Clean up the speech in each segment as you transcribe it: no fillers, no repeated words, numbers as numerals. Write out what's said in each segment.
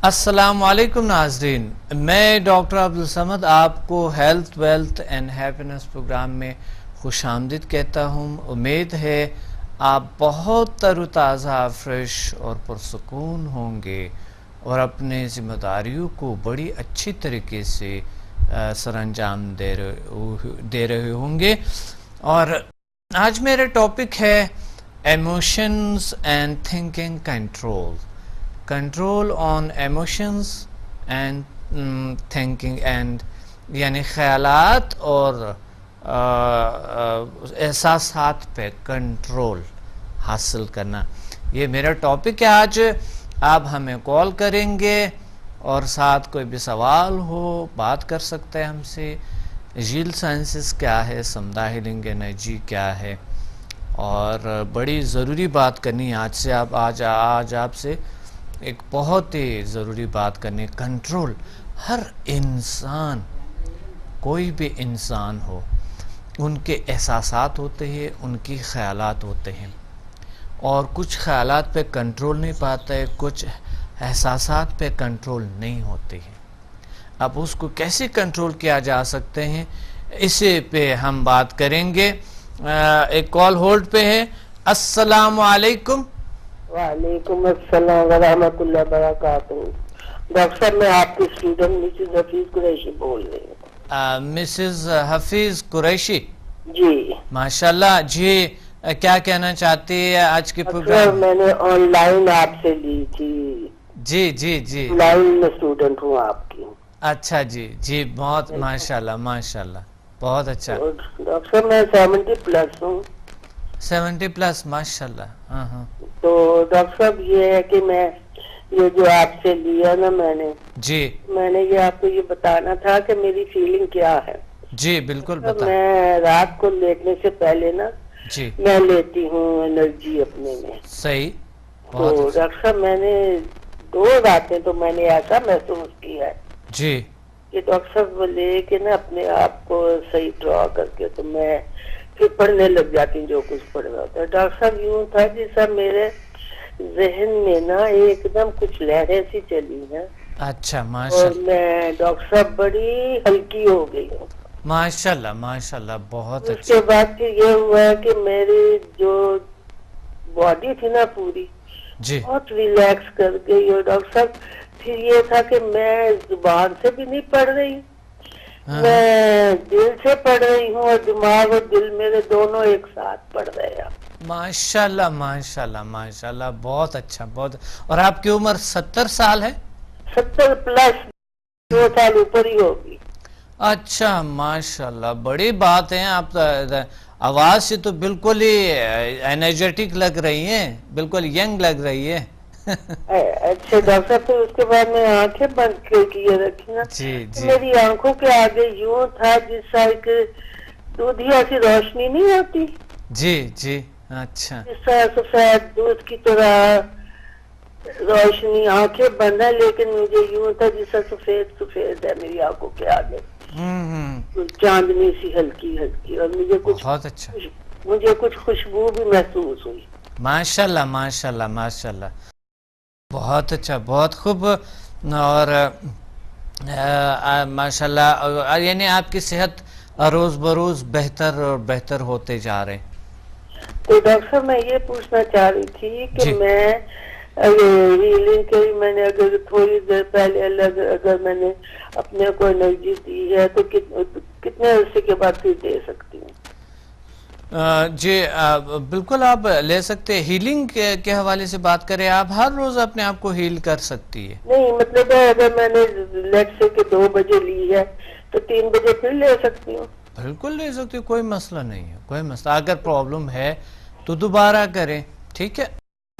السلام علیکم ناظرین، میں ڈاکٹر عبدالصمد آپ کو health wealth and happiness programme میں خوش آمدید کہتا ہوں۔ امید ہے آپ بہت تر و تازہ، فریش اور پرسکون ہوں گے اور اپنے ذمہ داریوں کو بڑی اچھی طریقے سے سر انجام دے رہے ہوں گے۔ اور آج میرا ٹاپک ہے emotions and thinking control on emotions and thinking and, یعنی خیالات اور احساسات پہ کنٹرول حاصل کرنا، یہ میرا ٹاپک ہے آج۔ آپ ہمیں کال کریں گے اور ساتھ کوئی بھی سوال ہو بات کر سکتے ہیں ہم سے۔ جیل سائنسز کیا ہے، سمدھا ہیلنگ انرجی کیا ہے، اور بڑی ضروری بات کرنی ہے آج آپ سے ایک بہت ہی ضروری بات کرنی ہے۔ کنٹرول، ہر انسان، کوئی بھی انسان ہو، ان کے احساسات ہوتے ہیں، ان کی خیالات ہوتے ہیں، اور کچھ خیالات پہ کنٹرول نہیں پاتا ہے، کچھ احساسات پہ کنٹرول نہیں ہوتے ہیں۔ اب اس کو کیسے کنٹرول کیا جا سکتے ہیں، اسے پہ ہم بات کریں گے۔ ایک کال ہولڈ پہ ہے۔ السلام علیکم۔ وعلیکم السلام ورحمۃ اللہ وبرکاتہ۔ ڈاکٹر صاحب، میں آپ کی اسٹوڈنٹ مسز حفیظ قریشی بول رہی ہوں۔ مسز حفیظ قریشی، جی ماشاءاللہ۔ جی، کیا کہنا چاہتی ہے آج کے پروگرام؟ میں نے آن لائن آپ سے لی تھی۔ جی جی جی، لائن میں اسٹوڈنٹ ہوں آپ کی۔ اچھا جی جی، بہت ماشاءاللہ ماشاءاللہ، بہت اچھا۔ ڈاکٹر صاحب، میں 70+ ہوں۔ 70+، ماشاءاللہ۔ ہاں ہاں۔ تو ڈاکٹر صاحب، یہ ہے کہ میں یہ جو آپ سے لیا نا میں نے یہ آپ کو یہ بتانا تھا کہ میری فیلنگ کیا ہے۔ جی بالکل بتا۔ میں رات کو لیٹنے سے پہلے نا جی، میں لیتی ہوں انرجی اپنے میں۔ صحیح، تو بہت اچھا۔ ڈاکٹر صاحب، میں نے 2 راتیں تو میں نے ایسا محسوس کیا ہے جی کہ ڈاکٹر صاحب لے کے نا اپنے آپ کو صحیح ڈرا کر کے تو میں پھر پڑھنے لگ جاتی ہوں جو کچھ پڑھ رہا ہوتا ہے۔ ڈاکٹر صاحب، یوں تھا جیسا میرے ذہن میں نا ایک دم کچھ لہریں سی چلی ہیں۔ اچھا، اور ماشاءاللہ میں ڈاکٹر صاحب بڑی ہلکی ہو گئی ہوں۔ ماشاءاللہ ماشاءاللہ، بہت اس اچھا۔ کے بعد پھر یہ ہوا ہے کہ میری جو باڈی تھی نا پوری جی بہت ریلیکس کر گئی۔ اور ڈاکٹر صاحب پھر یہ تھا کہ میں زبان سے بھی نہیں پڑھ رہی، میں دل سے پڑھ رہی ہوں، اور دماغ اور دل میرے دونوں ایک ساتھ پڑھ رہے ہیں۔ ماشاءاللہ ماشاءاللہ ماشاءاللہ، بہت اچھا بہت۔ اور آپ کی عمر 70 سال ہے؟ 70+، 2 سال اوپر ہی ہوگی۔ اچھا، ماشاءاللہ، بڑی بات ہے۔ آپ آواز سے تو بالکل ہی انرجیٹک لگ رہی ہیں، بالکل ینگ لگ رہی ہے۔ اچھا ڈاکٹر صاحب، پھر اس کے بعد میں آنکھیں بند کر کے رکھی نا، جی جی میری آنکھوں کے آگے یوں تھا جس طرح کہ دودھیا سی روشنی نہیں ہوتی، جی جی، اچھا، جس طرح سفید دودھ کی طرح روشنی، آنکھیں بند ہے لیکن مجھے یوں تھا جس طرح سفید سفید ہے میری آنکھوں کے آگے، چاندنی سی ہلکی ہلکی، اور بہت اچھا، مجھے کچھ خوشبو بھی محسوس ہوئی۔ ماشاءاللہ ماشاءاللہ ماشاءاللہ، بہت اچھا، بہت خوب۔ اور ماشاءاللہ، یعنی آپ کی صحت روز بروز بہتر اور بہتر ہوتے جا رہے ہیں۔ تو ڈاکٹر صاحب، میں یہ پوچھنا چاہ رہی تھی کہ میں ہیلنگ کے میں نے اگر تھوڑی دیر پہلے اگر میں نے اپنے کو انرجی دی ہے تو کتنے عرصے کے بعد پھر دے سکتی ہوں؟ جی بالکل، آپ لے سکتے ہیں۔ ہیلنگ کے حوالے سے بات کریں، آپ ہر روز اپنے آپ کو ہیل کر سکتی ہے؟ نہیں، مطلب ہے اگر میں نے لیٹ سے کہ 2 بجے لی ہے تو 3 بجے پھر لے سکتی ہوں؟ بالکل لے سکتی، کوئی مسئلہ نہیں ہے، کوئی مسئلہ۔ اگر پرابلم ہے تو دوبارہ کریں، ٹھیک ہے؟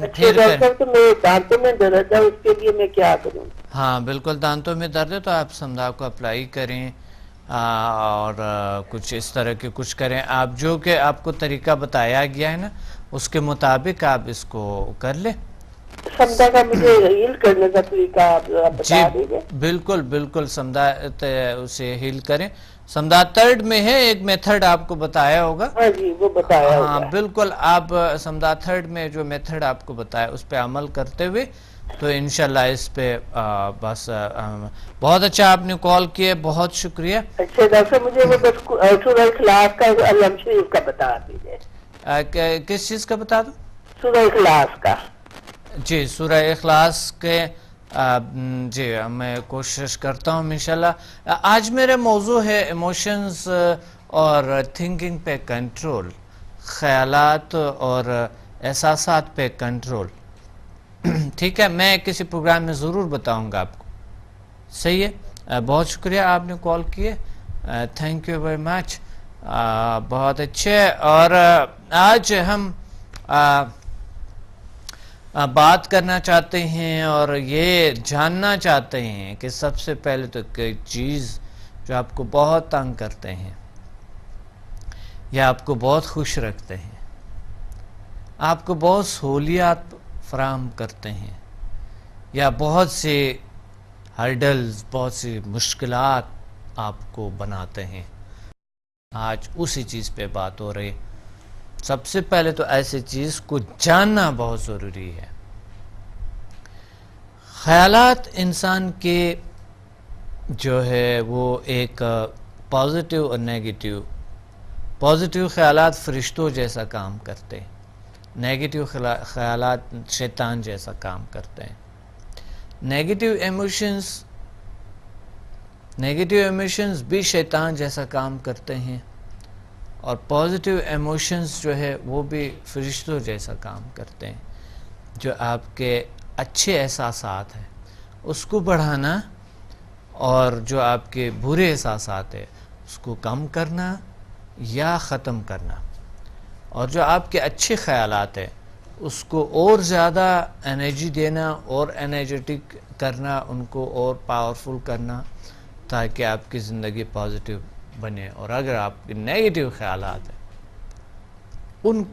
اچھا ڈاکٹر صاحب، تو میرے دانتوں میں درد ہے، اس کے لیے میں کیا کروں؟ ہاں بالکل، دانتوں میں درد ہے تو آپ سمدھا کو اپلائی کریں، اور کچھ اس طرح کے کچھ کریں آپ، جو کہ آپ کو طریقہ بتایا گیا ہے نا، اس کے مطابق آپ اس کو کر لیں۔ سمدھا کا مجھے ہیل کرنے کا طریقہ آپ بتا دیجیے۔ بالکل بالکل، سمدھا اسے ہیل کریں۔ سمدھا 3rd میں ہے، ایک میتھڈ آپ کو بتایا ہوگا۔ ہاں جی، وہ بتایا ہوگا۔ ہاں بالکل، آپ سمدھا 3rd میں جو میتھڈ آپ کو بتایا اس پہ عمل کرتے ہوئے تو انشاءاللہ اس پہ بس بہت اچھا آپ نے کال کیا، بہت شکریہ. اچھا ڈاکٹر صاحب مجھے وہ بس سورہ اخلاص کا علم شریف کا بتا دیجیے. کس چیز کا بتا دوں؟ سورہ اخلاص کا. جی سورہ اخلاص کے جی میں کوشش کرتا ہوں انشاءاللہ. آج میرا موضوع ہے ایموشنز اور تھنکنگ پہ کنٹرول، خیالات اور احساسات پہ کنٹرول. ٹھیک ہے، میں کسی پروگرام میں ضرور بتاؤں گا آپ کو. صحیح ہے، بہت شکریہ آپ نے کال کیے، تھینک یو ویری مچ. بہت اچھے. اور آج ہم بات کرنا چاہتے ہیں اور یہ جاننا چاہتے ہیں کہ سب سے پہلے تو کوئی چیز جو آپ کو بہت تنگ کرتے ہیں یا آپ کو بہت خوش رکھتے ہیں، آپ کو بہت سہولیات فراہم کرتے ہیں یا بہت سے ہرڈلز، بہت سی مشکلات آپ کو بناتے ہیں، آج اسی چیز پہ بات ہو رہی ہے. سب سے پہلے تو ایسی چیز کو جاننا بہت ضروری ہے. خیالات انسان کے جو ہے وہ ایک پازیٹیو اور نیگیٹیو. پازیٹیو خیالات فرشتوں جیسا کام کرتے ہیں، نیگیٹیو خیالات شیطان جیسا کام کرتے ہیں. نیگیٹیو ایموشنز بھی شیطان جیسا کام کرتے ہیں، اور پازیٹیو ایموشنز جو ہے وہ بھی فرشتوں جیسا کام کرتے ہیں. جو آپ کے اچھے احساسات ہیں اس کو بڑھانا، اور جو آپ کے برے احساسات ہیں اس کو کم کرنا یا ختم کرنا. اور جو آپ کے اچھے خیالات ہیں اس کو اور زیادہ انرجی دینا اور انرجیٹک کرنا، ان کو اور پاورفل کرنا تاکہ آپ کی زندگی پازیٹیو بنے. اور اگر آپ کے نیگیٹیو خیالات ہیں ان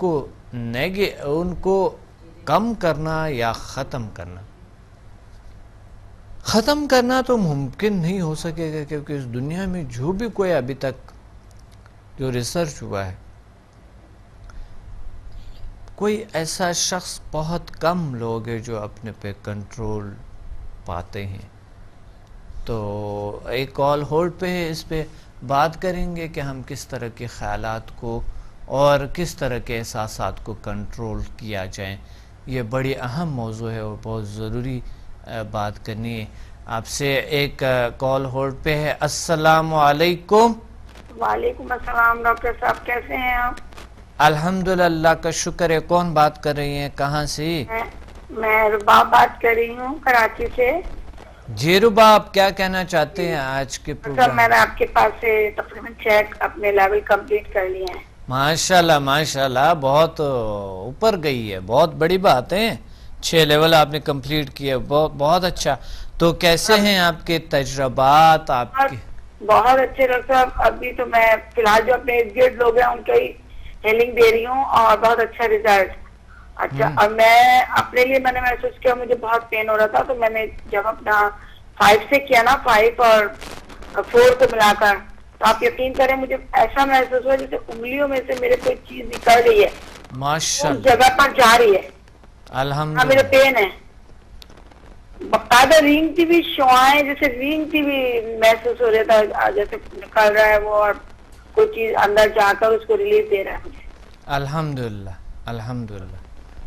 کو کم کرنا یا ختم کرنا. ختم کرنا تو ممکن نہیں ہو سکے گا، کیونکہ اس دنیا میں جو بھی کوئی ابھی تک جو ریسرچ ہوا ہے، کوئی ایسا شخص، بہت کم لوگ ہیں جو اپنے پہ کنٹرول پاتے ہیں. تو ایک کال ہولڈ پہ ہے، اس پہ بات کریں گے کہ ہم کس طرح کے خیالات کو اور کس طرح کے احساسات کو کنٹرول کیا جائے. یہ بڑی اہم موضوع ہے اور بہت ضروری بات کرنی ہے. آپ سے ایک کال ہولڈ پہ ہے. السلام علیکم. وعلیکم السلام ڈاکٹر صاحب، کیسے ہیں آپ؟ الحمدللہ کا شکر ہے. کون بات کر رہی ہیں، کہاں سے؟ میں رباب بات کر رہی ہوں کراچی سے. جی رباب، کیا کہنا چاہتے ہیں آج کے پروگرام؟ میں نے آپ کے پاس سے تقریباً 6 اپنے لیول کمپلیٹ کر لیے ہیں. ماشاءاللہ ماشاءاللہ، بہت اوپر گئی ہے، بہت بڑی بات ہے. 6 لیول آپ نے کمپلیٹ کیا، بہت اچھا. تو کیسے ہیں آپ کے تجربات؟ آپ کے بہت اچھے ڈاکٹر صاحب. ابھی تو میں فی الحال جو اپنے ارد لوگ ہیں ان کی ہیلنگ دے رہی ہوں اور بہت اچھا ریزلٹ. اچھا، اور میں اپنے لیے میں نے محسوس کیا، مجھے بہت پین ہو رہا تھا، تو میں نے جب اپنا 5 سے کیا نا، 5 اور 4 کو ملا کر، تو آپ یقین کریں مجھے ایسا محسوس ہوا جیسے انگلیوں میں سے میرے کوئی چیز نکل رہی ہے، ماشاءاللہ، اس جگہ پر جا رہی ہے. الحمدللہ. میرے پین ہے باقاعدہ، رینگتی بھی شعائیں جیسے رینگتی بھی محسوس ہو رہا تھا، جیسے نکل رہا ہے وہ، اور کوئی چیز اندر جا کر اس کو ریلیف دے رہا ہے مجھے. الحمدللہ الحمدللہ.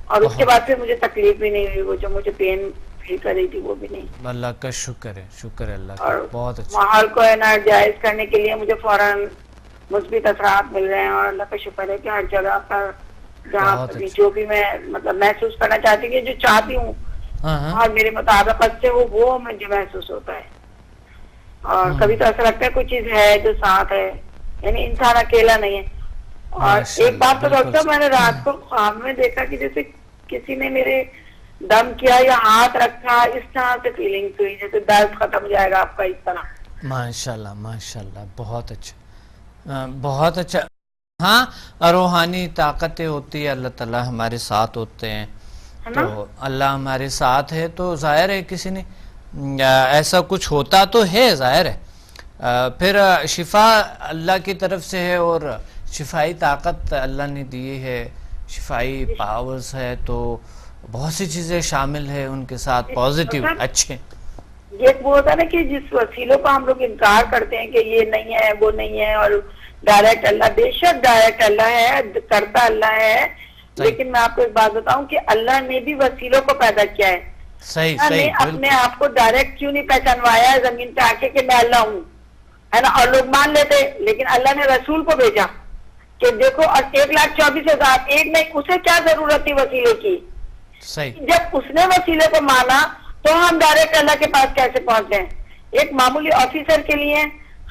اور اس کے بعد پھر مجھے تکلیف بھی نہیں ہوئی، وہ جو مجھے پین فیل کر رہی تھی وہ بھی نہیں. اللہ کا شکر ہے، شکر ہے اللہ کا. اور بہت اچھا. ماحول کو انرجائز کرنے کے لیے مجھے فوراً مثبت اثرات مل رہے ہیں، اور اللہ کا شکر ہے کہ ہر جگہ پر جہاں جو بھی میں مطلب محسوس کرنا چاہتی ہوں، جو چاہتی ہوں اور میرے مطابق سے وہ مجھے محسوس ہوتا ہے. اور کبھی تو ایسا لگتا ہے کوئی چیز ہے جو ساتھ ہے، یعنی انسان اکیلا نہیں ہے. اور ایک بات تو ڈاکٹر، میں نے رات کو خواب میں دیکھا کہ جیسے کسی نے میرے دم کیا یا ہاتھ رکھا، اس طرح سے فیلنگ ہوئی جیسے درد ختم ہو جائے گا آپ کا، اس طرح. ماشاءاللہ ماشاءاللہ، بہت اچھا بہت اچھا. ہاں، روحانی طاقتیں ہوتی ہے، اللہ تعالیٰ ہمارے ساتھ ہوتے ہیں. تو اللہ ہمارے ساتھ ہے تو ظاہر ہے کسی نے ایسا کچھ ہوتا تو ہے، ظاہر ہے. پھر شفا اللہ کی طرف سے ہے، اور شفائی طاقت اللہ نے دی ہے، شفائی پاورز ہے. تو بہت سی چیزیں شامل ہیں ان کے ساتھ پازیٹیو اچھے. یہ وہ ہوتا ہے نا کہ جس وسیلوں کا ہم لوگ انکار کرتے ہیں کہ یہ نہیں ہے وہ نہیں ہے اور ڈائریکٹ اللہ، بے شک ڈائریکٹ اللہ ہے، کرتا اللہ ہے، لیکن میں آپ کو ایک بات بتاؤں کہ اللہ نے بھی وسیلوں کو پیدا کیا ہے. اللہ نے اپنے آپ کو ڈائریکٹ کیوں نہیں پہچانوایا ہے زمین پہ آ کے کہ میں اللہ ہوں، ہے نا؟ اور لوگ مان لیتے، لیکن اللہ نے رسول کو بھیجا کہ دیکھو 1,24,000 ایک نہیں، اسے کیا ضرورت تھی وسیلے کی؟ جب اس نے وسیلے کو مانا تو ہم ڈائریکٹ اللہ کے پاس کیسے پہنچ جائیں؟ ایک معمولی آفیسر کے لیے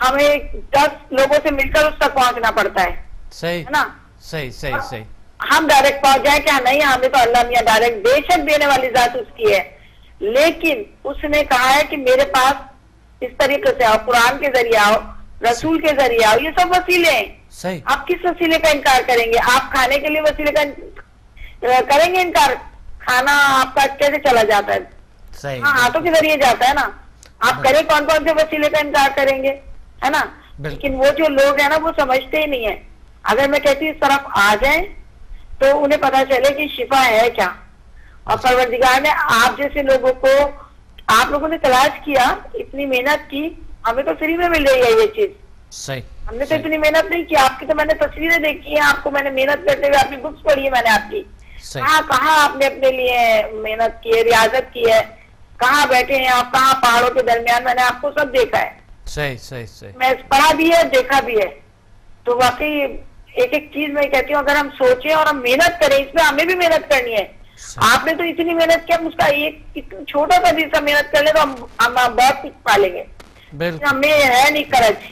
ہمیں 10 لوگوں سے مل کر اس تک پہنچنا پڑتا ہے نا؟ صحیح. ہم ڈائریکٹ پہنچ جائیں کہ نہیں ہمیں تو اللہ میاں ڈائریکٹ، بے شک دینے والی ذات اس کی ہے، لیکن اس نے کہا ہے کہ میرے پاس اس طریقے سے آؤ، قرآن کے ذریعے آؤ، رسول کے ذریعے آؤ، یہ سب وسیلے ہیں. آپ کس وسیلے کا انکار کریں گے؟ آپ کھانے کے لیے وسیلے کا کریں گے انکار؟ کھانا آپ کا کیسے چلا جاتا ہے؟ ہاں ہاتھوں کے ذریعے جاتا ہے نا. آپ کریں کون کون سے وسیلے کا انکار کریں گے، ہے نا؟ لیکن وہ جو لوگ ہیں نا وہ سمجھتے ہی نہیں ہے. اگر میں کہتی ہوں اس طرف آ جائیں تو انہیں پتا چلے کہ شفا ہے کیا. اور پروردگار نے آپ جیسے لوگوں کو، آپ لوگوں نے تلاش کیا، اتنی محنت کی، ہمیں تو فری میں مل رہی ہے یہ چیز. ہم نے تو اتنی محنت نہیں کی. آپ کی تو میں نے تصویریں دیکھی ہیں، آپ کو میں نے محنت کرتے ہوئے آپ کی بکس پڑھی ہے میں نے آپ کی. کہاں آپ نے اپنے لیے محنت کی ہے، ریاضت کی ہے، کہاں بیٹھے ہیں آپ، کہاں پہاڑوں کے درمیان، میں نے آپ کو سب دیکھا ہے. میں پڑھا بھی ہے، دیکھا بھی ہے. تو واقعی ایک ایک چیز میں کہتی ہوں اگر ہم سوچیں اور ہم محنت کریں، اس میں ہمیں بھی محنت کرنی ہے. آپ نے تو اتنی محنت کیا، اس کا ایک چھوٹا سا بھی سا محنت کر لیں تو ہم بہت کچھ پالیں گے. ہمیں ہے نہیں کرج،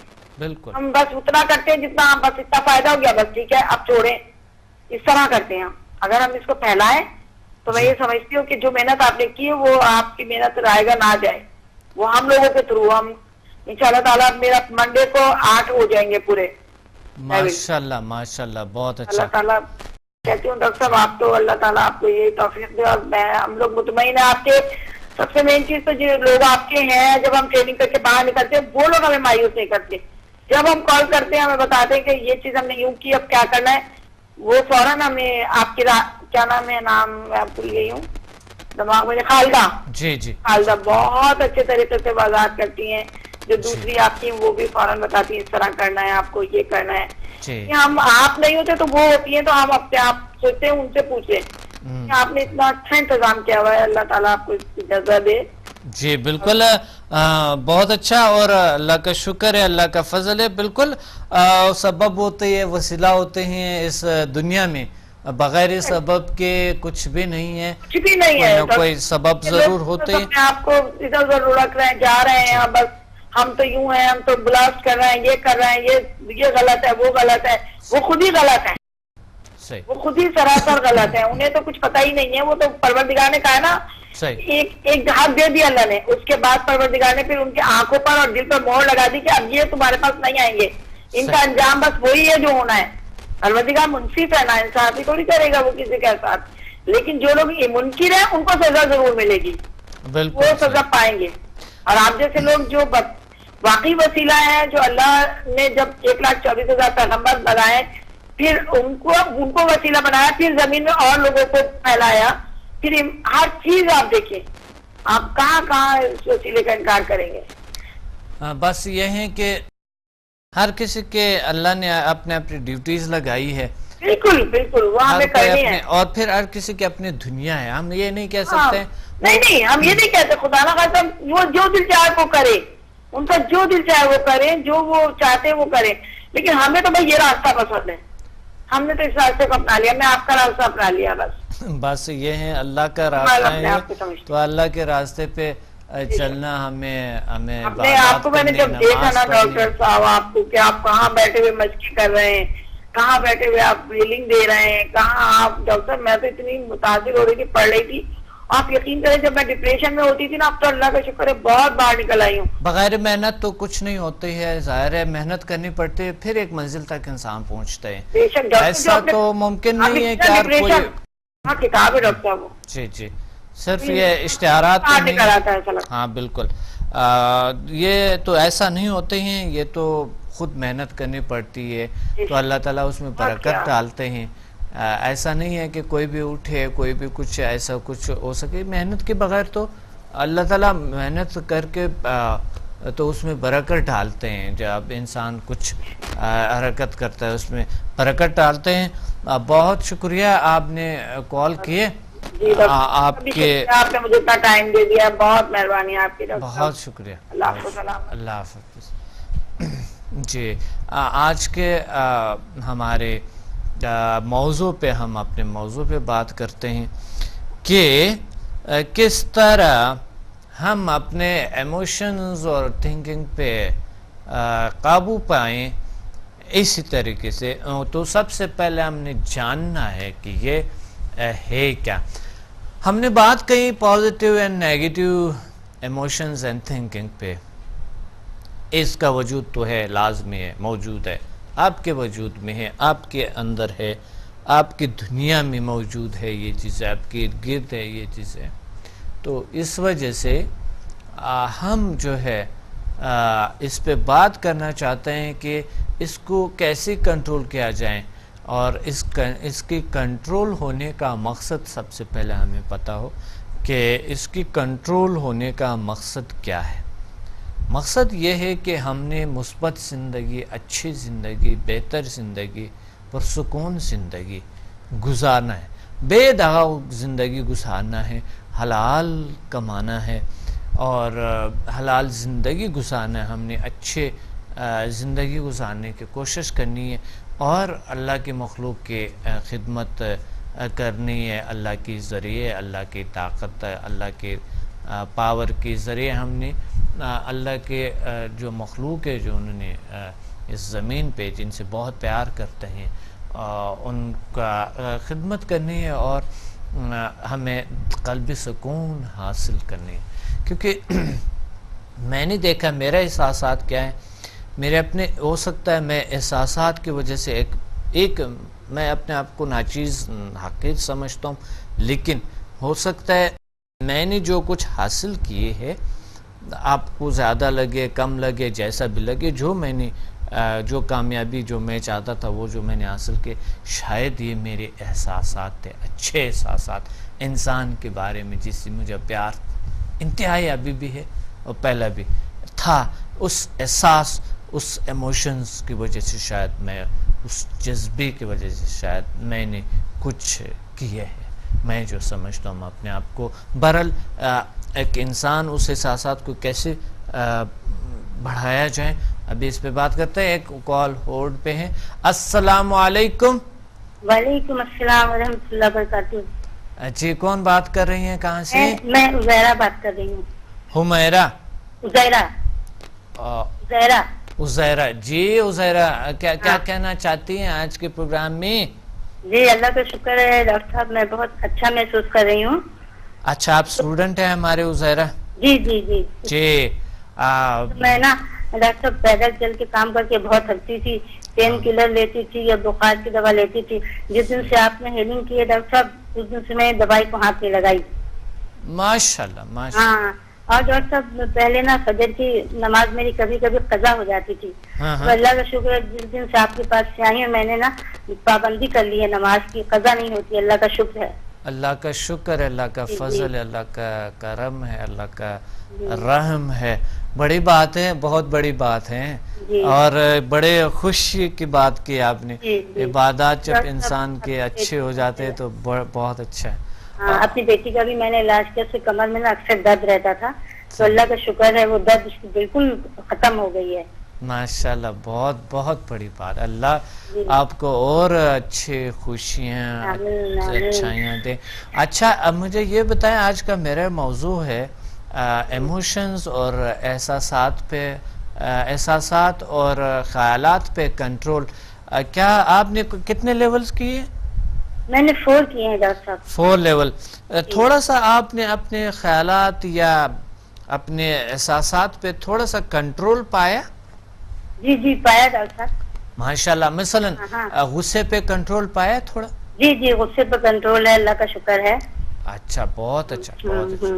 ہم بس اتنا کرتے ہیں جتنا ہم، بس اتنا فائدہ ہو گیا بس ٹھیک ہے اب چھوڑیں، اس طرح کرتے ہیں. اگر ہم اس کو پھیلائیں تو میں یہ سمجھتی ہوں کہ جو محنت آپ نے کی ہے وہ آپ کی محنت رائے گا نہ جائے، وہ ہم لوگوں کے تھرو ہم انشاءاللہ تعالیٰ میرا منڈے کو 8 ہو جائیں گے پورے. ماشاءاللہ ماشاءاللہ، بہت اچھا. اللہ تعالیٰ کہتی ہوں ڈاکٹر صاحب آپ تو اللہ تعالیٰ آپ کو یہ توفیق دے، اور ہم لوگ مطمئن ہیں آپ کے. سب سے مین چیز تو جو لوگ آپ کے ہیں جب ہم ٹریننگ کر کے باہر نکلتے ہیں وہ لوگ ہمیں مایوس نہیں کرتے. جب ہم کال کرتے ہیں ہمیں بتاتے ہیں کہ یہ چیز ہم نے یوں کی، اب کیا کرنا ہے، وہ فوراً ہمیں آپ کی کیا نام ہے، نام میں بھول گئی ہوں دماغ میں، خالدہ. خالدہ بہت اچھے طریقے سے وضاحت کرتی ہیں. جو دوسری آپ کی وہ بھی فوراً بتاتی ہیں اس طرح کرنا ہے، آپ کو یہ کرنا ہے. ہم آپ نہیں ہوتے تو وہ ہوتی ہیں، تو ہم اپنے آپ سوچتے ہیں ان سے پوچھیں. آپ نے اتنا اچھا انتظام کیا ہوا ہے، اللہ تعالیٰ آپ کو اس کی جزا دے. جی بالکل، بہت اچھا، اور اللہ کا شکر ہے، اللہ کا فضل ہے. بالکل سبب ہوتے ہیں، وسیلہ ہوتے ہیں اس دنیا میں، بغیر سبب کے کچھ بھی نہیں ہے. کچھ بھی نہیں ہے، کوئی سبب ضرور ہوتے ہیں. آپ کو ادھر ادھر رکھ رہے ہیں، جا رہے ہیں، بس ہم تو یوں ہیں، ہم تو بلاسٹ کر رہے ہیں، یہ کر رہے ہیں، یہ غلط ہے، وہ غلط ہے. وہ خود ہی غلط ہے، وہ خود ہی سراسر غلط ہے. انہیں تو کچھ پتہ ہی نہیں ہے. وہ تو پروردگار نے کہا نا، ایک حق دے دیا اللہ نے، اس کے بعد پروردگار نے پھر ان کی آنکھوں پر اور دل پر مہر لگا دی کہ اب یہ تمہارے پاس نہیں آئیں گے. ان کا انجام بس وہی ہے جو ہونا ہے. پروردگار منصف ہے نا، انصافی تھوڑی کرے گا وہ کسی کے ساتھ. لیکن جو لوگ منکر ہیں ان کو سزا ضرور ملے گی، وہ سزا پائیں گے. اور آپ جیسے لوگ جو واقعی وسیلہ ہے، جو اللہ نے جب 1,24,000 پیغمبر بنائے، پھر ان کو وسیلہ بنایا، پھر زمین میں اور لوگوں کو پھیلایا، پھر ہر چیز آپ دیکھیں، آپ کہاں اس وسیلے کا انکار کریں گے. بس یہ ہے کہ ہر کسی کے اللہ نے اپنے ڈیوٹیز لگائی ہے. بالکل بالکل، وہ ہمیں کرنی ہے. اور پھر ہر کسی کی اپنی دنیا ہے. ہم یہ نہیں کہہ سکتے، نہیں ہم یہ نہیں کہتے خدا نہ خاصا وہ جو دل چاہے وہ کرے، ان کا جو دل چاہے وہ کرے، جو وہ چاہتے وہ کرے. لیکن ہمیں تو بھائی یہ راستہ پسند ہے، ہم نے تو اس راستے کو اپنا لیا. میں آپ کا راستہ اپنا لیا. بس یہ ہے اللہ کا راستہ ہے، تو اللہ کے راستے پہ چلنا ہمیں آپ کو میں نے جب دیکھا نا ڈاکٹر صاحب آپ کو کہ آپ کہاں بیٹھے ہوئے مشقیں کر رہے ہیں، کہاں بیٹھے ہوئے آپ ریلنگ دے رہے ہیں، کہاں آپ ڈاکٹر، میں تو اتنی متاثر ہو رہی تھی، پڑھ رہی تھی. آپ یقین کریں جب میں ڈپریشن میں ہوتی تھی نا، اب تو اللہ کا شکر ہے بہت باہر نکل آئی ہوں. بغیر محنت تو کچھ نہیں ہوتی ہے، ظاہر ہے محنت کرنی پڑتی ہے، پھر ایک منزل تک انسان پہنچتا ہے. ایسا تو ممکن نہیں ہے کہ آپ کوئی کتاب ہے ڈاکٹر صاحب. جی صرف یہ اشتہارات نہیں. ہاں بالکل، یہ تو ایسا نہیں ہوتے ہیں، یہ تو خود محنت کرنی پڑتی ہے، تو اللہ تعالیٰ اس میں برکت ڈالتے ہیں. ایسا نہیں ہے کہ کوئی بھی اٹھے کوئی بھی کچھ ایسا کچھ ہو سکے. محنت کے بغیر تو اللہ تعالیٰ محنت کر کے تو اس میں برکت ڈالتے ہیں. جب انسان کچھ حرکت کرتا ہے اس میں برکت ڈالتے ہیں. بہت شکریہ آپ نے کال کیے. آپ نے مجھے اتنا ٹائم دے دیا, بہت مہربانی آپ کی. بہت شکریہ. اللہ حافظ. جی آج کے ہمارے موضوع پہ ہم اپنے موضوع پہ بات کرتے ہیں کہ کس طرح ہم اپنے ایموشنز اور تھنکنگ پہ قابو پائیں. اسی طریقے سے تو سب سے پہلے ہم نے جاننا ہے کہ یہ ہے کیا. ہم نے بات کہی positive and negative emotions and thinking پہ. اس کا وجود تو ہے, لازمی ہے, موجود ہے, آپ کے وجود میں ہے, آپ کے اندر ہے, آپ کی دنیا میں موجود ہے یہ چیزیں, آپ کے ارد گرد ہے یہ چیزیں. تو اس وجہ سے ہم جو ہے اس پہ بات کرنا چاہتے ہیں کہ اس کو کیسے کنٹرول کیا جائے, اور اس کی کنٹرول ہونے کا مقصد سب سے پہلے ہمیں پتہ ہو کہ اس کی کنٹرول ہونے کا مقصد کیا ہے. مقصد یہ ہے کہ ہم نے مثبت زندگی, اچھی زندگی, بہتر زندگی, پرسکون زندگی گزارنا ہے, بے داغ زندگی گزارنا ہے, حلال کمانا ہے اور حلال زندگی گزارنا ہے. ہم نے اچھے زندگی گزارنے کی کوشش کرنی ہے اور اللہ کی مخلوق کی خدمت کرنی ہے. اللہ کے ذریعے, اللہ کی طاقت, اللہ کے پاور کے ذریعے ہم نے اللہ کے جو مخلوق ہے جو انہوں نے اس زمین پہ جن سے بہت پیار کرتے ہیں ان کا خدمت کرنی ہے اور ہمیں قلبی سکون حاصل کرنی ہے. کیونکہ میں نے دیکھا میرے احساسات کیا ہیں, میرے اپنے ہو سکتا ہے میں احساسات کی وجہ سے ایک میں اپنے آپ کو ناچیز حقیر سمجھتا ہوں, لیکن ہو سکتا ہے میں نے جو کچھ حاصل کیے ہے آپ کو زیادہ لگے کم لگے جیسا بھی لگے, جو میں نے جو کامیابی جو میں چاہتا تھا وہ جو میں نے حاصل کیے, شاید یہ میرے احساسات تھے, اچھے احساسات انسان کے بارے میں جس سے مجھے پیار انتہائی ابھی بھی ہے اور پہلا بھی تھا. اس احساس, اس ایموشنز کی وجہ سے شاید میں, اس جذبے کی وجہ سے شاید میں نے کچھ کیا ہے. میں جو سمجھتا ہوں اپنے آپ کو بہرحال ایک انسان اس احساسات کو کیسے بڑھایا جائے, ابھی اس پہ بات کرتے ہیں. ایک کال ہولڈ پہ ہے. السلام علیکم. وعلیکم السلام ورحمۃ اللہ وبرکاتہ. جی کون بات کر رہی ہیں, کہاں سے؟ میں عزیرہ بات کر رہی ہوں. حمیرہ. عزیرہ. جی عزیرہ کیا کہنا چاہتی ہیں آج کے پروگرام میں؟ جی اللہ کا شکر ہے ڈاکٹر صاحب, میں بہت اچھا محسوس کر رہی ہوں. اچھا آپ اسٹوڈنٹ ہیں ہمارے عزیرہ؟ جی جی جی جی. میں نا ڈاکٹر صاحب پیدل چل کے کام کر کے بہت تھکتی تھی, پین کلر لیتی تھی یا بخار کی دوا لیتی تھی. جس دن سے آپ نے ہیلنگ کی ہے ڈاکٹر صاحب اس دن سے میں دوائی کو ہاتھ میں لگائی. ماشاءاللہ ماشاءاللہ. ہاں اور ڈاکٹر صاحب پہلے نا فجر کی نماز میری کبھی کبھی قضا ہو جاتی تھی, تو اللہ کا شکر ہے جس دن سے آپ کے پاس سے آئی ہوں میں نے نا پابندی کر لی ہے, نماز کی قضا نہیں ہوتی. اللہ کا شکر ہے. اللہ کا شکر ہے, اللہ کا فضل ہے, اللہ کا کرم ہے, اللہ کا رحم ہے. بڑی بات ہے, بہت بڑی بات ہے اور بڑے خوشی کی بات کی آپ نے. عبادات جب انسان کے اچھے ہو جاتے ہیں تو بہت اچھا ہے. اپنی بیٹی کا بھی میں نے علاج کیا, سے کمر میں نا اکثر درد رہتا تھا, تو اللہ کا شکر ہے وہ درد بالکل ختم ہو گئی ہے. ماشاءاللہ بہت بہت بڑی بات. اللہ آپ کو اور اچھے خوشیاں اچھائیاں دے. اچھا اب مجھے یہ بتائیں, آج کا میرا موضوع ہے ایموشنز اور احساسات اور خیالات پہ کنٹرول. کیا آپ نے کتنے لیولز کیے؟ میں نے 4 کیے ہیں ڈاکٹر صاحب. 4 لیول. تھوڑا سا آپ نے اپنے خیالات یا اپنے احساسات پہ تھوڑا سا کنٹرول پایا؟ جی جی پایا ڈاکٹر صاحب. ماشاءاللہ. مثلا غصے پہ کنٹرول پایا تھوڑا؟ جی جی غصے پہ کنٹرول ہے, اللہ کا شکر ہے. اچھا بہت اچھا, بہت اچھا,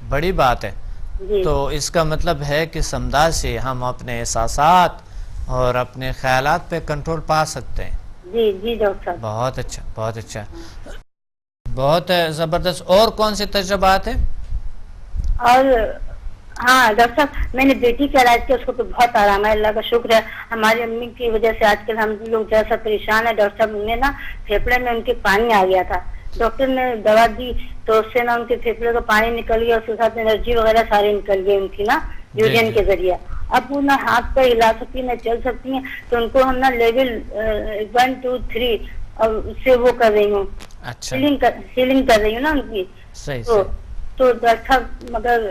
بڑی بات ہے. تو اس کا مطلب ہے کہ سمجھا سے ہم اپنے احساسات اور اپنے خیالات پہ کنٹرول پا سکتے ہیں. جی جی ڈاکٹر صاحب. بہت اچھا بہت اچھا, بہت زبردست. اور کون سے تجربات ہیں؟ اور ہاں ڈاکٹر صاحب میں نے بیٹی کا علاج کیا, اس کو تو بہت آرام ہے, اللہ کا شکر ہے. ہماری امی کی وجہ سے آج کل ہم لوگ جیسا پریشان ہے ڈاکٹر صاحب, انہیں نا پھیپڑے میں ان کے پانی آ گیا تھا, ڈاکٹر نے دوا دی تو اس سے نا ان کے پھیپڑے کا پانی نکل گیا, اس کے ساتھ انرجی وغیرہ ساری نکل گئی ان کی نا یورین کے ذریعے. اب وہ نہ ہاتھ پہ ہلا سکتی ہیں نہ چل سکتی ہیں, تو ان کو ہم نا لیول 1 2 3 اور اس سے وہ کر رہی ہوں, ہیلنگ کر رہی ہوں نا ان کی. تو ڈاکٹر صاحب مگر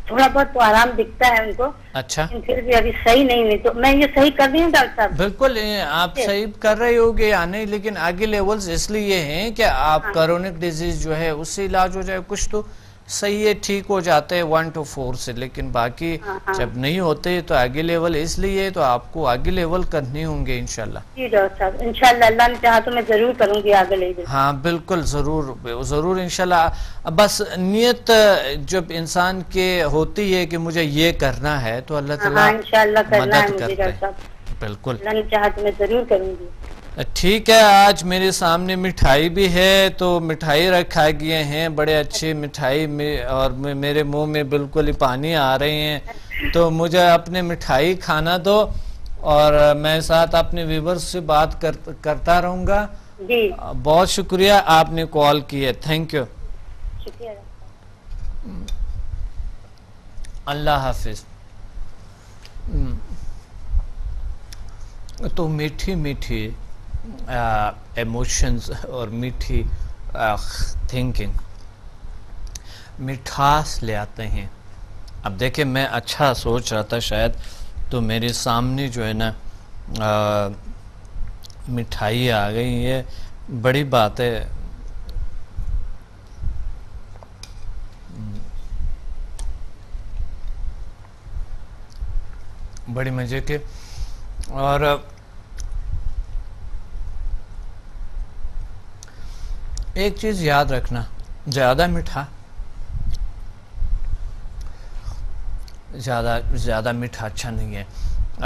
تھوڑا بہت تو آرام دکھتا ہے ان کو. اچھا, پھر بھی ابھی صحیح نہیں ہوئی, تو میں یہ صحیح کر رہی ہوں ڈاکٹر صاحب. بالکل آپ صحیح کر رہے ہوگے یا نہیں, لیکن آگے لیولز اس لیے ہیں کہ آپ کرونک ڈیزیز جو ہے اس سے علاج ہو جائے. کچھ تو صحیح ہے, ٹھیک ہو جاتے ہیں 1 to 4 سے, لیکن باقی جب نہیں ہوتے تو آگے لیول اس لیے, تو آپ کو آگے لیول کرنے ہوں گے انشاءاللہ. جی ڈاکٹر صاحب انشاءاللہ, اللہ نے چاہا تو میں ضرور کروں گی آگے لے. ہاں بالکل, ضرور ضرور انشاءاللہ. بس نیت جب انسان کے ہوتی ہے کہ مجھے یہ کرنا ہے تو اللہ تعالیٰ انشاءاللہ کرنا ہے مدد مجھے کرتے ڈاکٹر ہیں. صاحب, بالکل اللہ نے چاہا تو میں ضرور کروں گی. ٹھیک ہے, آج میرے سامنے مٹھائی بھی ہے, تو مٹھائی رکھا گئے ہیں, بڑے اچھے مٹھائی اور میرے منہ میں بالکل ہی پانی آ رہے ہیں, تو مجھے اپنے مٹھائی کھانا دو, اور میں ساتھ اپنے ویورز سے بات کرتا رہوں گا. جی بہت شکریہ آپ نے کال کی ہے, تھینک یو. شکریہ. اللہ حافظ. تو میٹھی میٹھی ایموشنز اور میٹھی تھنکنگ مٹھاس لے آتے ہیں. اب دیکھیں میں اچھا سوچ رہا تھا شاید, تو میرے سامنے جو ہے نا مٹھائی آ گئی ہے, بڑی بات ہے. بڑی مزے کے. اور ایک چیز یاد رکھنا, زیادہ میٹھا زیادہ میٹھا اچھا نہیں ہے,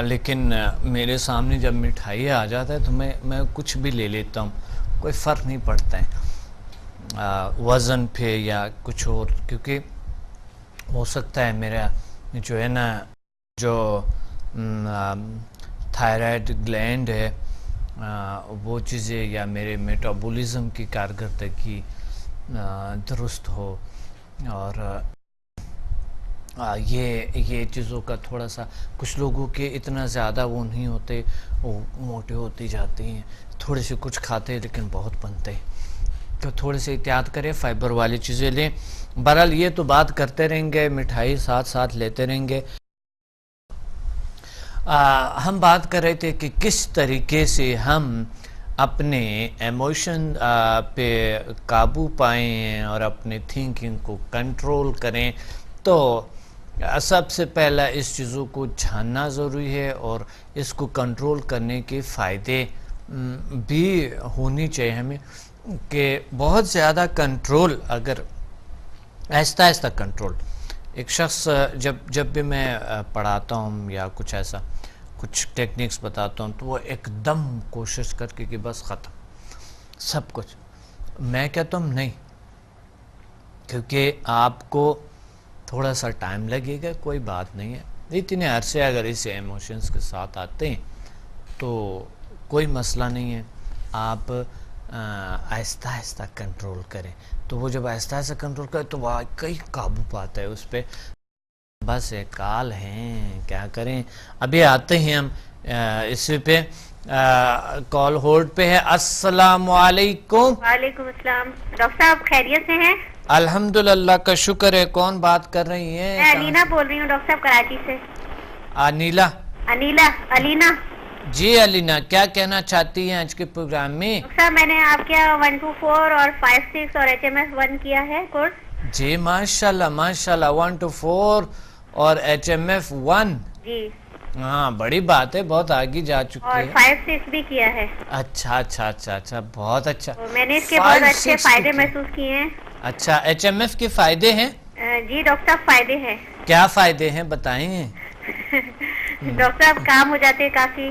لیکن میرے سامنے جب مٹھائی آ جاتا ہے تو میں کچھ بھی لے لیتا ہوں, کوئی فرق نہیں پڑتا ہے وزن پہ یا کچھ اور, کیونکہ ہو سکتا ہے میرا جو ہے نا جو تھائرائڈ گلینڈ ہے وہ چیزیں یا میرے میٹابولزم کی کارکردگی درست ہو, اور یہ چیزوں کا تھوڑا سا کچھ لوگوں کے اتنا زیادہ وہ نہیں ہوتے, وہ موٹے ہوتی جاتی ہیں, تھوڑے سے کچھ کھاتے ہیں لیکن بہت بنتے ہیں, تو تھوڑے سے احتیاط کریں, فائبر والی چیزیں لیں. بہرحال یہ تو بات کرتے رہیں گے, مٹھائی ساتھ ساتھ لیتے رہیں گے. ہم بات کر رہے تھے کہ کس طریقے سے ہم اپنے ایموشن پہ قابو پائیں اور اپنے تھنکنگ کو کنٹرول کریں. تو سب سے پہلا اس چیزوں کو جاننا ضروری ہے, اور اس کو کنٹرول کرنے کے فائدے بھی ہونی چاہیے ہمیں, کہ بہت زیادہ کنٹرول, اگر آہستہ آہستہ کنٹرول. ایک شخص جب بھی میں پڑھاتا ہوں یا کچھ ایسا کچھ ٹیکنکس بتاتا ہوں, تو وہ ایک دم کوشش کر کے کہ بس ختم سب کچھ. میں کہتا ہوں نہیں, کیونکہ آپ کو تھوڑا سا ٹائم لگے گا, کوئی بات نہیں ہے. اتنے عرصے اگر اسے ایموشنز کے ساتھ آتے ہیں تو کوئی مسئلہ نہیں ہے, آپ آہستہ آہستہ کنٹرول کریں. تو وہ جب آہستہ آہستہ کنٹرول کریں تو واقعی قابو پاتا ہے اس پہ. بس ایک کال ہیں, کیا کریں. ابھی آتے ہیں ہم اس پہ, کال ہولڈ پہ ہے. السلام علیکم. وعلیکم السلام. ڈاکٹر صاحب خیریت سے ہیں؟ الحمدللہ کا شکر ہے. کون بات کر رہی ہیں؟ میں علینا بول رہی ہوں ڈاکٹر صاحب, کراچی سے. علینا. جی علینا, کیا کہنا چاہتی ہیں آج کے پروگرام میں؟ ڈاکٹر صاحب میں نے آپ کے 1 to 4 اور 5 6 اور HMF 1 کیا ہے کورس. جی ماشاءاللہ ماشاءاللہ, 1 to 4 اور HMF 1. جی ہاں بڑی بات ہے, بہت آگے جا چکی ہے. اور 5 6 بھی کیا ہے. اچھا اچھا اچھا اچھا, بہت اچھا. میں نے اس کے بہت اچھے فائدے محسوس کیے ہیں. اچھا, HMF کے فائدے ہیں؟ جی ڈاکٹر صاحب فائدے ہیں. کیا فائدے ہیں بتائیں. ڈاکٹر صاحب کام ہو جاتے ہیں کافی,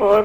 4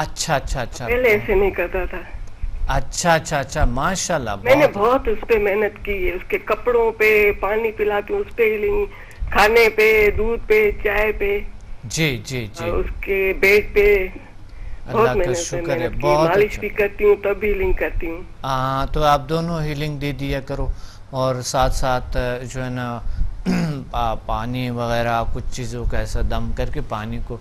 اچھا اچھا اچھا, پہلے ایسے نہیں کرتا تھا. اچھا اچھا اچھا, ماشاءاللہ. میں نے بہت اس پہ محنت کی ہے, اس کے کپڑوں پہ, پانی پلاتی ہوں اس پہ, کھانے پہ, دودھ پہ, چائے پہ, جی جی جی, اس کے بیڈ پہ اللہ کا شکر ہے. بہت مالش بھی کرتی ہوں, تب بھی ہیلنگ کرتی ہوں. ہاں, تو آپ دونوں ہیلنگ دے دیا کرو, اور ساتھ ساتھ جو ہے نا پانی وغیرہ کچھ چیزوں کا ایسا دم کر کے پانی کو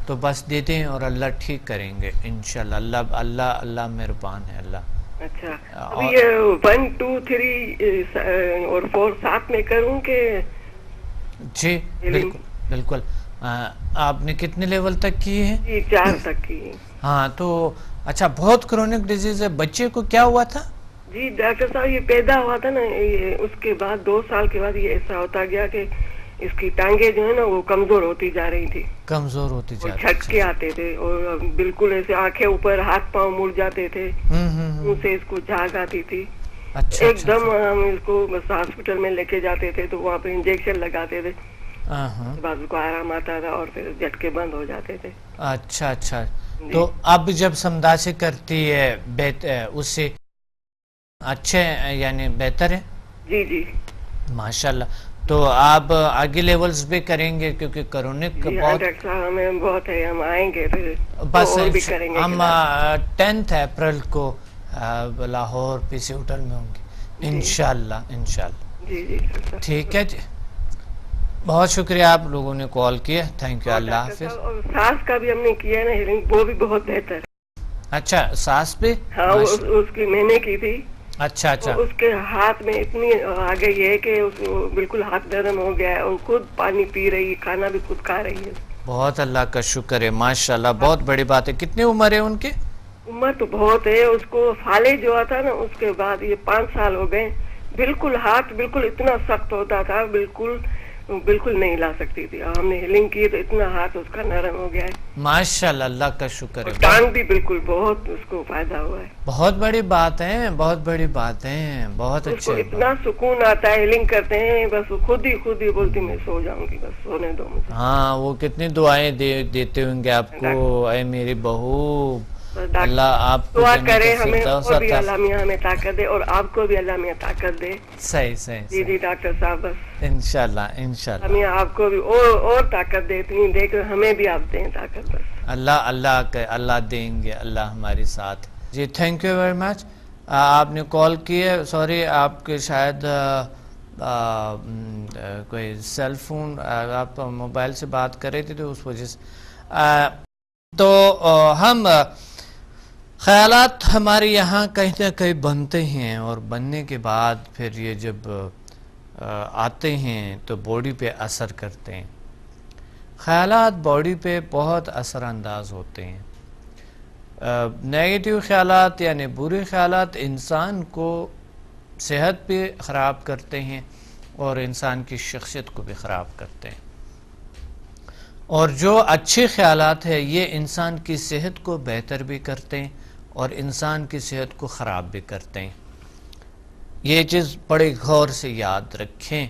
تو بس دیتے ہیں, اور اللہ ٹھیک کریں گے انشاءاللہ. اللہ اللہ اللہ مہربان ہے اللہ. اچھا, ابھی یہ 1 2 3 اور 4 ساتھ میں کروں کہ؟ جی بالکل بالکل. آپ نے کتنے لیول تک کی ہے؟ جی 4 تک کی. ہاں, تو اچھا, بہت کرونک ڈیزیز ہے. بچے کو کیا ہوا تھا؟ جی ڈاکٹر صاحب, یہ پیدا ہوا تھا نا, اس کے بعد 2 سال کے بعد یہ ایسا ہوتا گیا کہ اس کی ٹانگیں جو ہے نا وہ کمزور ہوتی جا رہی تھی, کمزور ہوتی جا رہی تھی, جھٹکے آتے تھے, اور بالکل ایسے آنکھیں اوپر, ہاتھ پاؤں مڑ جاتے تھے, ان سے اس کو جھاگ آتی تھی. ایک دم ہم اس کو بس ہاسپٹل میں لے کے جاتے تھے, تو وہاں پہ انجیکشن لگاتے تھے, بعد اس کو آرام آتا تھا, اور پھر جھٹکے بند ہو جاتے تھے. اچھا اچھا, تو اب جب سمدھا سے کرتی ہے اس سے اچھے یعنی بہتر ہے؟ جی جی ماشاءاللہ. تو آپ آگے لیولز بھی کریں گے کیونکہ کرونک بہت ہمیں بہت ہے, ہم آئیں گے بس. ہم 10 اپریل کو لاہور پی سی ہوٹل میں ہوں گے انشاءاللہ انشاءاللہ. جی جی ٹھیک ہے جی, بہت شکریہ آپ لوگوں نے کال کیا. تھینک یو, اللہ حافظ. اور سانس کا بھی ہم نے کیا ہے نا ہیلنگ, وہ بھی بہت بہتر. اچھا, سانس پہ؟ ہاں, اس کی میں نے کی تھی. اچھا اچھا, اس کے ہاتھ میں اتنی آ گئی ہے کہ بالکل ہاتھ نرم ہو گیا ہے, اور خود پانی پی رہی ہے, کھانا بھی خود کھا رہی ہے. بہت اللہ کا شکر ہے, ماشاءاللہ, بہت بڑی بات ہے. کتنی عمر ہے ان کی؟ عمر تو بہت ہے. اس کو فالج جو تھا نا, اس کے بعد یہ 5 سال ہو گئے. بالکل ہاتھ بالکل اتنا سخت ہوتا تھا, بالکل نہیں لا سکتی تھی. ہم نے ہیلنگ کی تو اتنا ہاتھ اس کا نرم ہو گیا ہے. ماشاءاللہ, اللہ کا شکر ہے. ٹانگ بھی بالکل بہت اس کو فائدہ ہوا ہے. بہت بڑی بات ہے, بہت بڑی بات ہے, بہت اچھے. اتنا سکون آتا ہے ہیلنگ کرتے ہیں, بس خود ہی بولتی میں سو جاؤں گی, بس سونے دو مجھے. ہاں, وہ کتنی دعائیں دیتے ہوں گے آپ کو, اے میری بہو, اللہ آپ کو دعا کرے ہمیں, اور بھی اللہ میاں ہمیں طاقت دے, اور آپ کو بھی اللہ میاں طاقت دے. صحیح صحیح. جی جی ڈاکٹر صاحب, بس انشاءاللہ انشاءاللہ ہمیں آپ کو بھی اور طاقت دیتی, دے کر ہمیں بھی آپ دیں طاقت. بس اللہ دیں گے, اللہ ہمارے ساتھ. جی تھینک یو ویری مچ. آپ نے کال کی ہے, سوری آپ کے شاید کوئی سیل فون, آپ موبائل سے بات کر رہے تھے تو اس وجہ سے. تو ہم خیالات ہمارے یہاں کہیں نہ کہیں بنتے ہیں, اور بننے کے بعد پھر یہ جب آتے ہیں تو باڈی پہ اثر کرتے ہیں. خیالات باڈی پہ بہت اثر انداز ہوتے ہیں. نیگیٹیو خیالات یعنی برے خیالات انسان کو صحت بھی خراب کرتے ہیں, اور انسان کی شخصیت کو بھی خراب کرتے ہیں. اور جو اچھے خیالات ہیں یہ انسان کی صحت کو بہتر بھی کرتے ہیں, اور انسان کی صحت کو خراب بھی کرتے ہیں. یہ چیز بڑے غور سے یاد رکھیں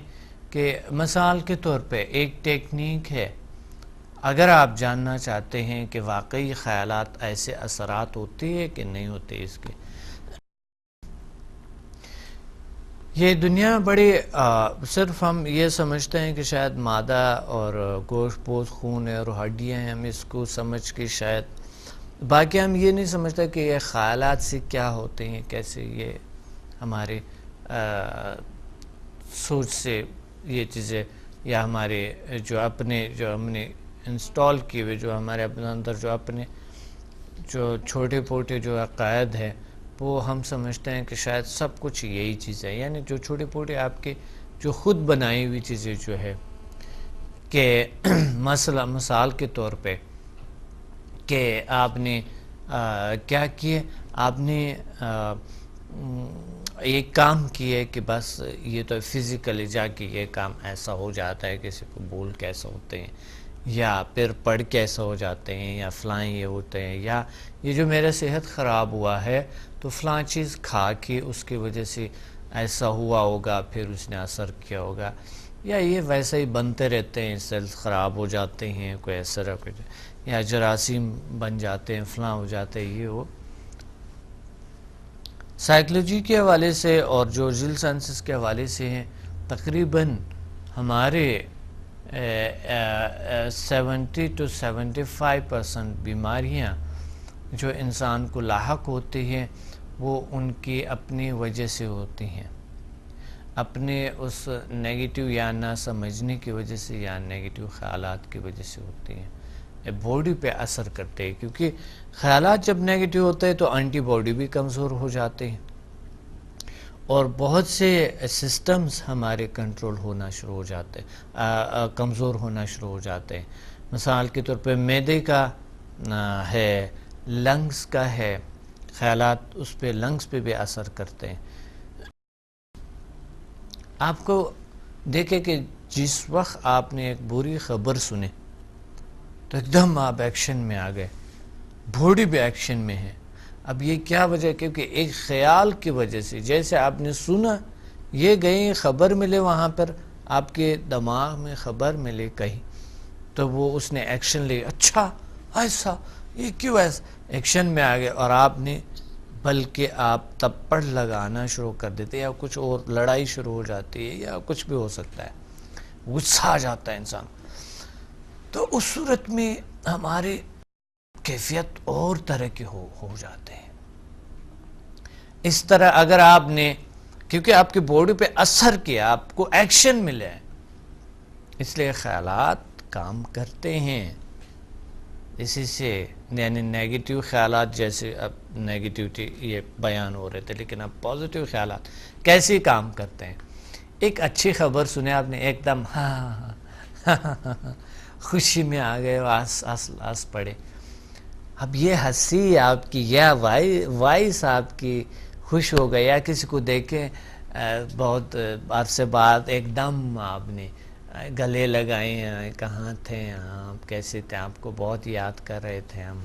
کہ مثال کے طور پہ ایک ٹیکنیک ہے, اگر آپ جاننا چاہتے ہیں کہ واقعی خیالات ایسے اثرات ہوتے ہیں کہ نہیں ہوتے اس کے. یہ دنیا بڑی صرف ہم یہ سمجھتے ہیں کہ شاید مادہ اور گوشت پوست خون اور ہڈیاں ہیں, ہم اس کو سمجھ کے شاید, باقی ہم یہ نہیں سمجھتے کہ یہ خیالات سے کیا ہوتے ہیں, کیسے یہ ہمارے سوچ سے یہ چیزیں, یا ہمارے جو ہم نے انسٹال کیے ہوئے, جو ہمارے اپنے اندر جو اپنے جو چھوٹے پوٹے جو عقائد ہیں, وہ ہم سمجھتے ہیں کہ شاید سب کچھ یہی چیز ہے. یعنی جو چھوٹے پوٹے آپ کے جو خود بنائی ہوئی چیزیں جو ہے, کہ مثال کے طور پہ کہ آپ نے کیا کیے, آپ نے ایک کام کیے کہ بس یہ تو فزیکلی جا کے یہ کام ایسا ہو جاتا ہے, کسی کو بول کے ایسا ہوتے ہیں, یا پھر پڑھ کے ایسا ہو جاتے ہیں, یا فلاں یہ ہوتے ہیں, یا یہ جو میرا صحت خراب ہوا ہے تو فلاں چیز کھا کے اس کی وجہ سے ایسا ہوا ہوگا, پھر اس نے اثر کیا ہوگا, یا یہ ویسے ہی بنتے رہتے ہیں, سیلز خراب ہو جاتے ہیں, کوئی اثر ہے. یا جراثیم بن جاتے ہیں، فلاں ہو جاتے ہیں، یہ وہ سائیکلوجی کے حوالے سے اور جورجل سائنسز کے حوالے سے ہیں، تقریباً ہمارے 70 to 75% بیماریاں جو انسان کو لاحق ہوتی ہیں وہ ان کی اپنی وجہ سے ہوتی ہیں، اپنے اس نیگیٹو یا نہ سمجھنے کی وجہ سے یا نیگیٹو خیالات کی وجہ سے ہوتی ہیں، باڈی پہ اثر کرتے ہیں، کیونکہ خیالات جب نیگیٹو ہوتے ہیں تو اینٹی باڈی بھی کمزور ہو جاتے ہیں اور بہت سے سسٹمز ہمارے کنٹرول ہونا شروع ہو جاتے ہیں، کمزور ہونا شروع ہو جاتے ہیں۔ مثال کے طور پہ معدے کا ہے، لنگز کا ہے، خیالات اس پہ لنگز پہ بھی اثر کرتے ہیں۔ آپ کو دیکھیں کہ جس وقت آپ نے ایک بری خبر سنے تو ایک دم آپ ایکشن میں آ گئے، باڈی بھی ایکشن میں ہے۔ اب یہ کیا وجہ ہے؟ کیونکہ ایک خیال کی وجہ سے، جیسے آپ نے سنا، یہ گئی خبر ملے، وہاں پر آپ کے دماغ میں خبر ملے کہیں، تو وہ اس نے ایکشن لے، اچھا ایسا، یہ کیوں ایسا، ایکشن میں آ گئے اور آپ نے، بلکہ آپ تپڑ لگانا شروع کر دیتے یا کچھ اور لڑائی شروع ہو جاتی ہے یا کچھ بھی ہو سکتا ہے، غصہ آ جاتا ہے انسان۔ تو اس صورت میں ہمارے کیفیت اور طرح کے ہو جاتے ہیں۔ اس طرح اگر آپ نے، کیونکہ آپ کی باڈی پہ اثر کیا، آپ کو ایکشن ملے، اس لیے خیالات کام کرتے ہیں۔ اسی سے یعنی نیگیٹو خیالات، جیسے اب نیگیٹیوٹی یہ بیان ہو رہے تھے، لیکن اب پازیٹیو خیالات کیسے کام کرتے ہیں؟ ایک اچھی خبر سنے آپ نے، ایک دم خوشی میں آ گئے، آس پڑے۔ اب یہ ہنسی آپ کی یا وائس آپ کی خوش ہو گئی، یا کسی کو دیکھیں بہت عرصے بعد ایک دم آپ نے گلے لگائے ہیں، کہاں تھے آپ، کیسے تھے، آپ کو بہت یاد کر رہے تھے ہم،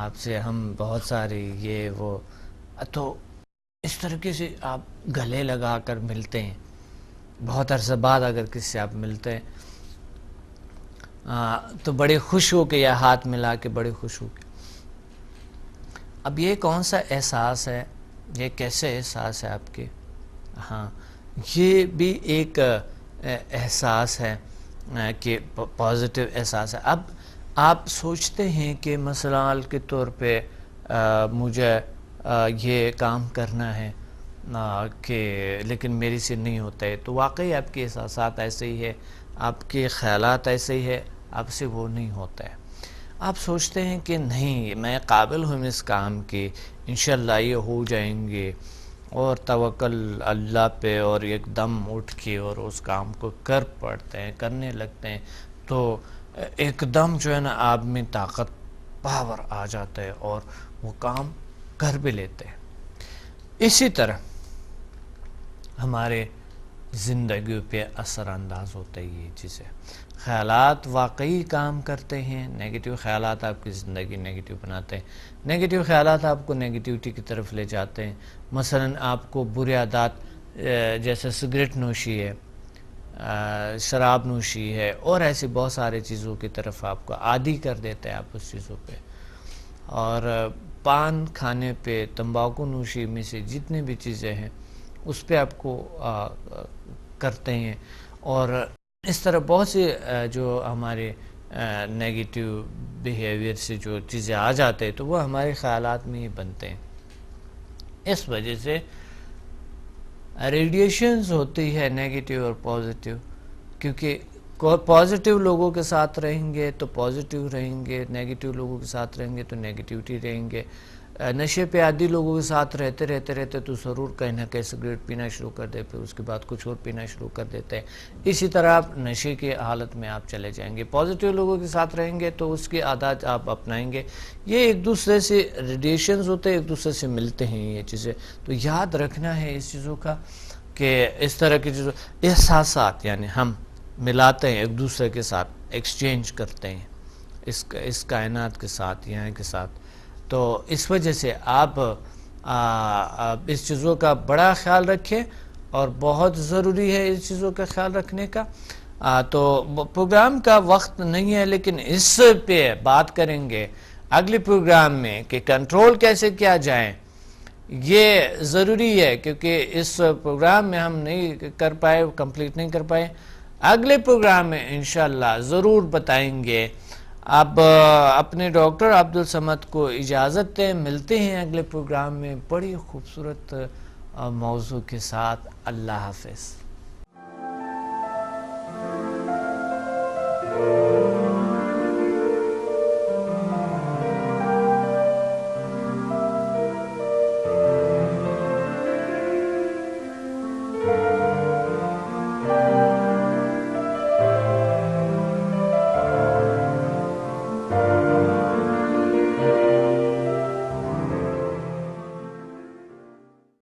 آپ سے ہم بہت ساری یہ وہ، تو اس طریقے سے آپ گلے لگا کر ملتے ہیں۔ بہت عرصے بعد اگر کسی سے آپ ملتے ہیں تو بڑے خوش ہو کے، یا ہاتھ ملا کے بڑے خوش ہو کے۔ اب یہ کون سا احساس ہے، یہ کیسے احساس ہے آپ کے؟ ہاں، یہ بھی ایک احساس ہے کہ پازیٹیو احساس ہے۔ اب آپ سوچتے ہیں کہ مثال کے طور پہ مجھے یہ کام کرنا ہے کہ لیکن میری سے نہیں ہوتا ہے، تو واقعی آپ کے احساسات ایسے ہی ہے، آپ کے خیالات ایسے ہی ہے، آپ سے وہ نہیں ہوتا ہے۔ آپ سوچتے ہیں کہ نہیں، میں قابل ہوں اس کام کے، انشاءاللہ یہ ہو جائیں گے، اور توکل اللہ پہ اور ایک دم اٹھ کے اور اس کام کو کر پڑتے ہیں، کرنے لگتے ہیں، تو ایک دم جو ہے نا آپ میں طاقت، پاور آ جاتا ہے اور وہ کام کر بھی لیتے ہیں۔ اسی طرح ہمارے زندگی پہ اثر انداز ہوتا ہے یہ چیزیں۔ خیالات واقعی کام کرتے ہیں، نیگیٹو خیالات آپ کی زندگی نیگیٹو بناتے ہیں، نیگیٹو خیالات آپ کو نیگیٹیوٹی کی طرف لے جاتے ہیں۔ مثلا آپ کو بری عادات جیسے سگریٹ نوشی ہے، شراب نوشی ہے، اور ایسی بہت سارے چیزوں کی طرف آپ کو عادی کر دیتے ہیں آپ اس چیزوں پہ، اور پان کھانے پہ، تمباکو نوشی میں سے جتنے بھی چیزیں ہیں اس پہ آپ کو کرتے ہیں، اور اس طرح بہت سے جو ہمارے نیگیٹو بیہیویئر سے جو چیزیں آ جاتے ہیں تو وہ ہمارے خیالات میں ہی بنتے ہیں۔ اس وجہ سے ریڈیشنز ہوتی ہے نیگیٹو اور پازیٹیو، کیونکہ پازیٹیو لوگوں کے ساتھ رہیں گے تو پازیٹیو رہیں گے، نیگیٹو لوگوں کے ساتھ رہیں گے تو نیگیٹیوٹی رہیں گے۔ نشے پہ عادی لوگوں کے ساتھ رہتے تو ضرور کہیں نہ کہیں سگریٹ پینا شروع کر دے، پھر اس کے بعد کچھ اور پینا شروع کر دیتے ہیں۔ اسی طرح آپ نشے کی حالت میں آپ چلے جائیں گے۔ پازیٹیو لوگوں کے ساتھ رہیں گے تو اس کی عادات آپ اپنائیں گے۔ یہ ایک دوسرے سے ریلیشنز ہوتے ہیں، ایک دوسرے سے ملتے ہیں یہ چیزیں، تو یاد رکھنا ہے اس چیزوں کا کہ اس طرح کی چیزوں، احساسات یعنی ہم ملاتے ہیں ایک دوسرے کے ساتھ، ایکسچینج کرتے ہیں اس کائنات کے ساتھ، یہاں کے ساتھ، تو اس وجہ سے آپ اس چیزوں کا بڑا خیال رکھیں، اور بہت ضروری ہے اس چیزوں کا خیال رکھنے کا۔ تو پروگرام کا وقت نہیں ہے، لیکن اس پہ بات کریں گے اگلے پروگرام میں کہ کنٹرول کیسے کیا جائے. یہ ضروری ہے کیونکہ اس پروگرام میں ہم نہیں کر پائے، کمپلیٹ نہیں کر پائے. اگلے پروگرام میں انشاءاللہ ضرور بتائیں گے. اب اپنے ڈاکٹر عبدالصمد کو اجازت دیں، ملتے ہیں اگلے پروگرام میں بڑی خوبصورت موضوع کے ساتھ. اللہ حافظ.